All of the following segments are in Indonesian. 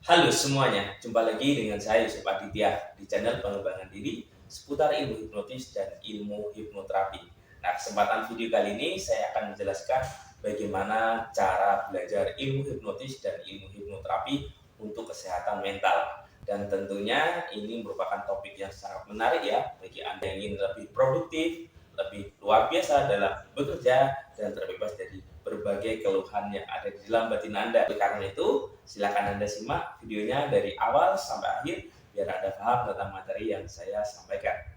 Halo semuanya, jumpa lagi dengan saya Yusuf Aditya di channel pengembangan diri seputar ilmu hipnotis dan ilmu hipnoterapi. Nah, kesempatan video kali ini saya akan menjelaskan bagaimana cara belajar ilmu hipnotis dan ilmu hipnoterapi untuk kesehatan mental. Dan tentunya ini merupakan topik yang sangat menarik ya bagi Anda yang ingin lebih produktif, lebih luar biasa dalam bekerja dan terbebas dari berbagai keluhan yang ada di dalam batin Anda. Oleh karena itu, silakan Anda simak videonya dari awal sampai akhir biar Anda paham tentang materi yang saya sampaikan.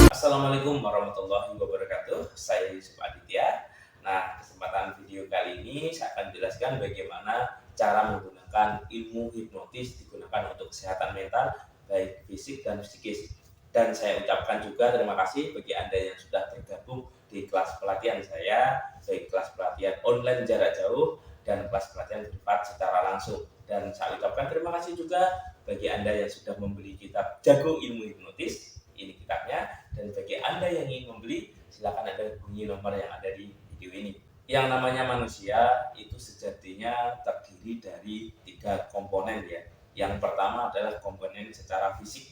Assalamualaikum warahmatullahi wabarakatuh. Saya Yusuf Aditya. Nah, kesempatan video kali ini saya akan jelaskan bagaimana cara menggunakan ilmu hipnotis digunakan untuk kesehatan mental, baik fisik dan psikis. Dan saya ucapkan juga terima kasih bagi Anda yang sudah tergabung di kelas pelatihan saya, baik kelas pelatihan online jarak jauh dan kelas pelatihan privat secara langsung. Dan saya ucapkan terima kasih juga bagi Anda yang sudah membeli kitab Jago Ilmu Hipnotis. Ini kitabnya. Dan bagi Anda yang ingin membeli, silakan Anda hubungi nomor yang ada di video ini. Yang namanya manusia itu sejatinya terdiri dari 3 komponen ya. Yang pertama adalah komponen secara fisik.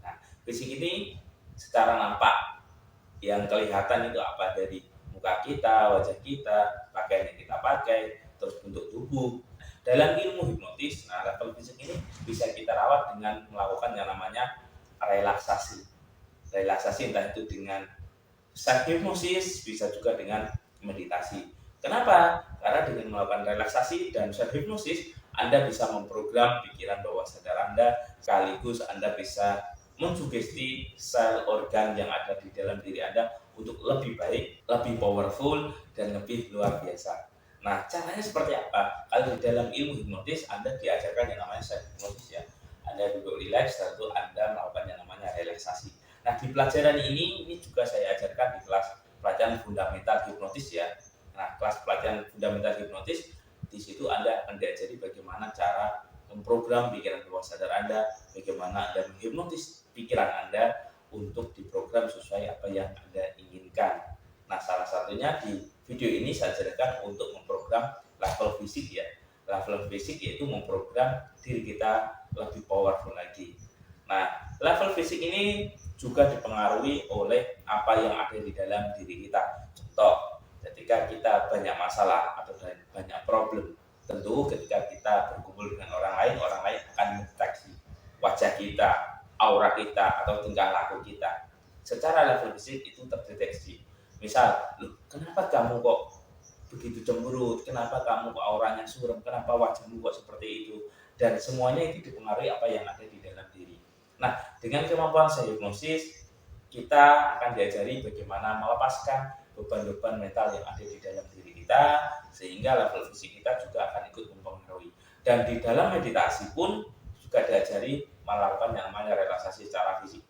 Nah, fisik ini secara nampak yang kelihatan itu apa dari muka kita, wajah kita, pakaian yang kita pakai, terus bentuk tubuh. Dalam ilmu hipnotis, nah level fisik ini bisa kita rawat dengan melakukan yang namanya relaksasi. Relaksasi entah itu dengan self hipnosis, bisa juga dengan meditasi. Kenapa? Karena dengan melakukan relaksasi dan self hipnosis, Anda bisa memprogram pikiran bawah sadar Anda, sekaligus Anda bisa mensugesti sel organ yang ada di dalam diri Anda untuk lebih baik, lebih powerful, dan lebih luar biasa. Nah, caranya seperti apa? Kalau di dalam ilmu hipnotis, Anda diajarkan yang namanya self hipnosis ya. Anda duduk rileks, lalu Anda melakukan yang namanya relaksasi. Nah, di pelajaran ini juga saya ajarkan di kelas pelatihan fundamental hipnotis ya. Nah, kelas pelatihan fundamental hipnotis, di situ Anda akan diajari bagaimana cara memprogram pikiran bawah sadar Anda, bagaimana Anda menghipnotis pikiran Anda untuk diprogram sesuai apa yang Anda inginkan. Nah, salah satunya di video ini saya ajarkan untuk memprogram level fisik ya. Level fisik yaitu memprogram diri kita lebih powerful lagi. Nah, level fisik ini juga dipengaruhi oleh apa yang ada di dalam diri kita. Contoh, ketika kita banyak masalah atau banyak problem, tentu ketika kita berkumpul dengan orang lain akan mendeteksi wajah kita, aura kita, atau tingkah laku kita. Secara level fisik itu terdeteksi. Misal, loh, kenapa kamu kok begitu cemberut? Kenapa kamu kok auranya suram? Kenapa wajahmu kok seperti itu? Dan semuanya itu dipengaruhi apa yang ada di dalam diri. Nah, dengan kemampuan self hipnosis, kita akan diajari bagaimana melepaskan beban-beban mental yang ada di dalam diri kita, sehingga level fisik kita juga akan ikut mempengaruhi. Dan di dalam meditasi pun juga diajari melakukan yang namanya relaksasi secara fisik.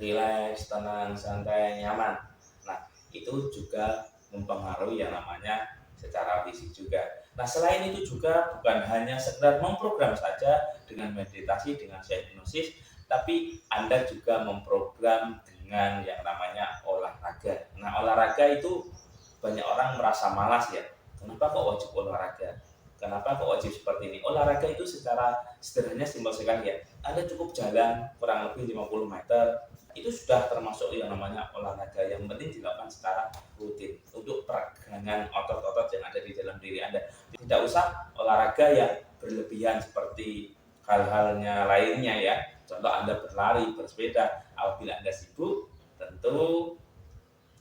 Rileks, tenang, santai, nyaman. Nah, itu juga mempengaruhi yang namanya secara fisik juga. Nah, selain itu juga bukan hanya sekedar memprogram saja dengan meditasi, dengan self hipnosis, tapi Anda juga memprogram dengan yang namanya olahraga. Nah, olahraga itu banyak orang merasa malas ya. Kenapa kok wajib olahraga? Kenapa kok wajib seperti ini? Olahraga itu secara sederhananya simpel sekali ya. Anda cukup jalan kurang lebih 50 meter, itu sudah termasuk yang namanya olahraga. Yang penting dilakukan secara rutin untuk peregangan otot-otot yang ada di dalam diri Anda. Tidak usah olahraga yang berlebihan seperti hal-halnya lainnya ya. Contoh Anda berlari, bersepeda. Apabila Anda sibuk, tentu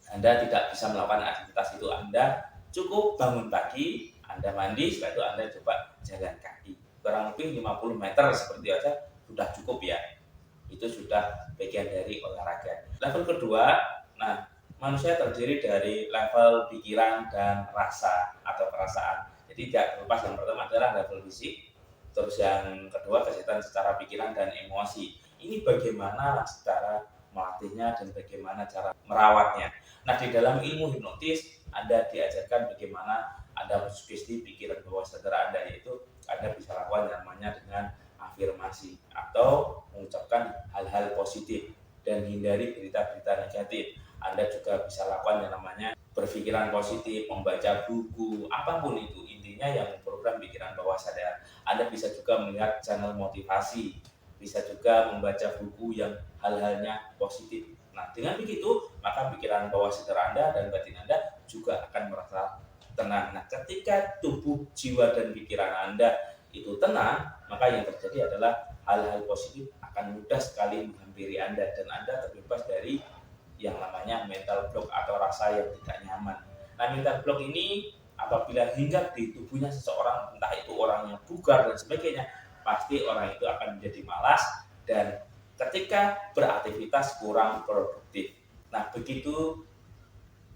Anda tidak bisa melakukan aktivitas itu. Anda cukup bangun pagi, Anda mandi, setelah itu Anda coba jalan kaki. Kurang lebih 50 meter seperti aja sudah cukup ya. Itu sudah bagian dari olahraga. Level kedua, nah manusia terdiri dari level pikiran dan rasa atau perasaan. Jadi tidak terlepas, yang pertama adalah level fisik, terus yang kedua kesehatan secara pikiran dan emosi. Ini bagaimana cara melatihnya dan bagaimana cara merawatnya. Nah, di dalam ilmu hipnotis Anda diajarkan bagaimana Anda sugesti pikiran bawah sadar Anda, yaitu Anda bisa lakukan yang namanya dengan afirmasi atau mengucapkan hal-hal positif dan hindari berita-berita negatif. Anda juga bisa lakukan yang namanya berpikiran positif, membaca buku, apapun itu, intinya yang memprogram pikiran bawah sadar. Anda bisa juga melihat channel motivasi, bisa juga membaca buku yang hal-halnya positif. Nah, dengan begitu, maka pikiran bawah sadar Anda dan batin Anda juga akan merasa tenang. Nah, ketika tubuh, jiwa, dan pikiran Anda itu tenang, maka yang terjadi adalah hal-hal positif akan mudah sekali menghampiri Anda dan Anda terbebas dari yang namanya mental block atau rasa yang tidak nyaman. Nah, mental block ini apabila hinggap di tubuhnya seseorang, entah itu orangnya bugar dan sebagainya, pasti orang itu akan menjadi malas dan ketika beraktivitas kurang produktif. Nah, begitu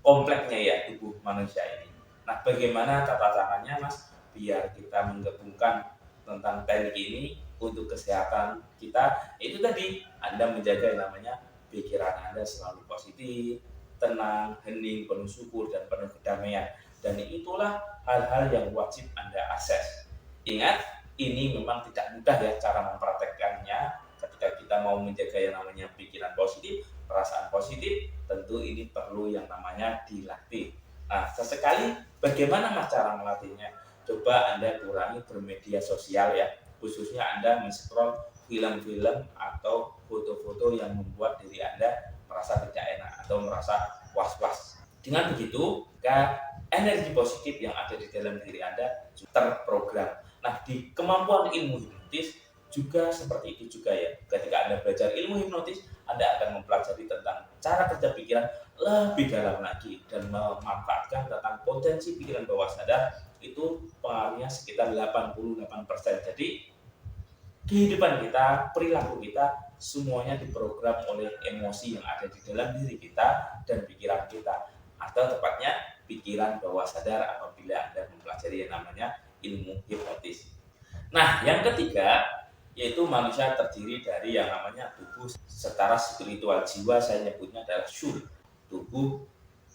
kompleknya ya tubuh manusia ini. Nah, bagaimana tata caranya, Mas, biar kita menggabungkan tentang teknik ini untuk kesehatan kita? Itu tadi, Anda menjaga yang namanya pikiran Anda selalu positif, tenang, hening, penuh syukur, dan penuh kedamaian. Dan itulah hal-hal yang wajib Anda akses. Ingat, ini memang tidak mudah ya cara mempraktekkannya. Ketika kita mau menjaga yang namanya pikiran positif, perasaan positif, tentu ini perlu yang namanya dilatih. Nah, sesekali bagaimana Mas cara melatihnya? Coba Anda kurangi bermedia sosial ya, khususnya Anda men-scroll film-film atau foto-foto yang membuat diri Anda merasa tidak enak atau merasa was-was. Dengan begitu, maka energi positif yang ada di dalam diri Anda terprogram. Nah, di kemampuan ilmu hipnotis juga seperti itu juga ya. Ketika Anda belajar ilmu hipnotis, Anda akan mempelajari tentang cara kerja pikiran lebih dalam lagi dan memanfaatkan tentang potensi pikiran bawah sadar itu pengaruhnya sekitar 88%. Jadi kehidupan kita, perilaku kita, semuanya diprogram oleh emosi yang ada di dalam diri kita dan pikiran kita, atau tepatnya pikiran bawah sadar apabila Anda mempelajari yang namanya ilmu hipnotis. Nah, yang ketiga yaitu manusia terdiri dari yang namanya tubuh setara spiritual. Jiwa saya nyebutnya adalah soul, tubuh,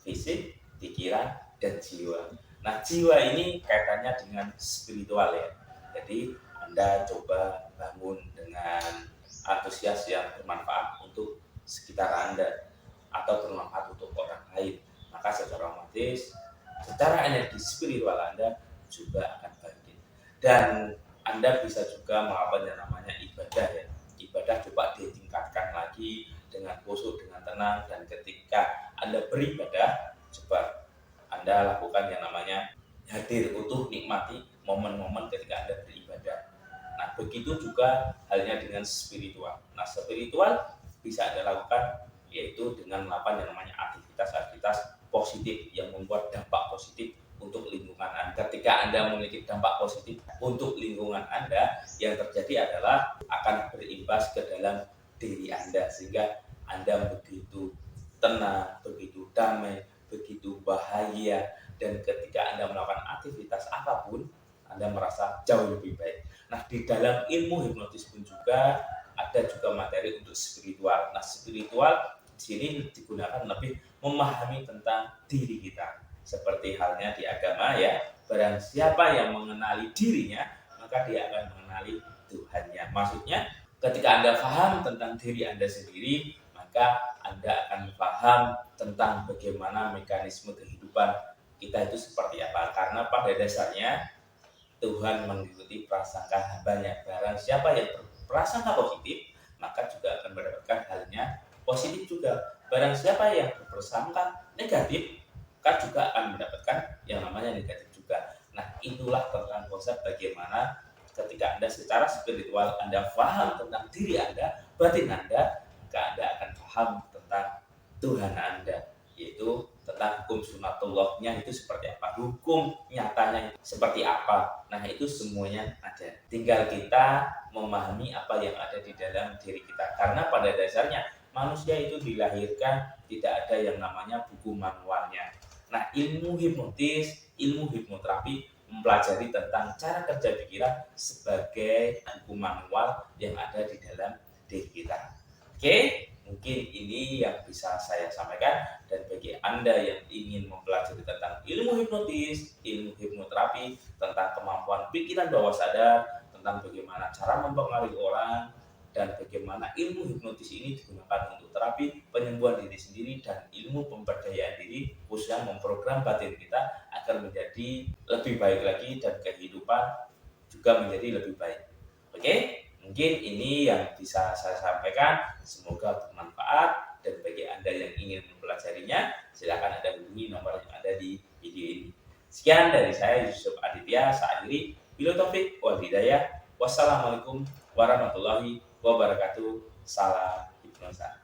fisik, pikiran, dan jiwa. Nah, jiwa ini kaitannya dengan spiritual ya. Jadi Anda coba bangun dengan antusias yang bermanfaat untuk sekitar Anda atau bermanfaat untuk orang lain. Maka secara otomatis, secara energi spiritual Anda juga akan bangkit. Dan Anda bisa juga melakukan yang namanya ibadah ya. Ibadah coba ditingkatkan lagi dengan khusyuk, dengan tenang, dan ketika Anda beribadah, coba Anda lakukan yang namanya hadir utuh, nikmati momen-momen ketika Anda beribadah. Nah, begitu juga halnya dengan spiritual. Nah, spiritual bisa Anda lakukan yaitu dengan melakukan yang namanya aktivitas-aktivitas positif yang membuat dampak positif untuk lingkungan Anda. Ketika Anda memiliki dampak positif untuk lingkungan Anda, yang terjadi adalah akan berimbas ke dalam diri Anda sehingga Anda begitu tenang, begitu damai, begitu bahagia, dan ketika Anda melakukan aktivitas apapun, Anda merasa jauh lebih baik. Nah, di dalam ilmu hipnotis pun juga ada juga materi untuk spiritual. Nah, spiritual di sini digunakan lebih memahami tentang diri kita. Seperti halnya di agama ya, barang siapa yang mengenali dirinya, maka dia akan mengenali Tuhannya. Maksudnya, ketika Anda paham tentang diri Anda sendiri, maka Anda akan paham tentang bagaimana mekanisme kehidupan kita itu seperti apa. Karena pada dasarnya Tuhan mengikuti prasangka hambanya. Barang siapa yang berprasangka positif, maka juga akan mendapatkan halnya positif juga. Barang siapa yang berprasangka negatif, maka juga akan mendapatkan yang namanya negatif juga. Nah, itulah tentang konsep bagaimana ketika Anda secara spiritual Anda paham tentang diri Anda, batin Anda, maka Anda akan paham tentang Tuhan Anda, yaitu tentang hukum sunatullahnya itu seperti apa, hukum nyatanya seperti apa. Nah, itu semuanya ada. Tinggal kita memahami apa yang ada di dalam diri kita. Karena pada dasarnya manusia itu dilahirkan tidak ada yang namanya buku manualnya. Nah, ilmu hipnotis, ilmu hipnoterapi mempelajari tentang cara kerja pikiran sebagai buku manual yang ada di dalam diri kita. Oke, Mungkin ini yang bisa saya sampaikan, dan bagi Anda yang ingin mempelajari tentang ilmu hipnotis, ilmu hipnoterapi, tentang kemampuan pikiran bawah sadar, tentang bagaimana cara mempengaruhi orang, dan bagaimana ilmu hipnotis ini digunakan untuk terapi penyembuhan diri sendiri dan ilmu pemberdayaan diri, khususnya memprogram batin kita agar menjadi lebih baik lagi dan kehidupan juga menjadi lebih baik. Oke, mungkin ini yang bisa saya sampaikan. Semoga bermanfaat, dan bagi Anda yang ingin mempelajarinya, silakan Anda hubungi nomor yang ada di video ini. Sekian dari saya, Yusuf Aditya. Saya akhiri. Bila taufik wal hidayah. Wassalamualaikum warahmatullahi wabarakatuh. Salam hipnosa.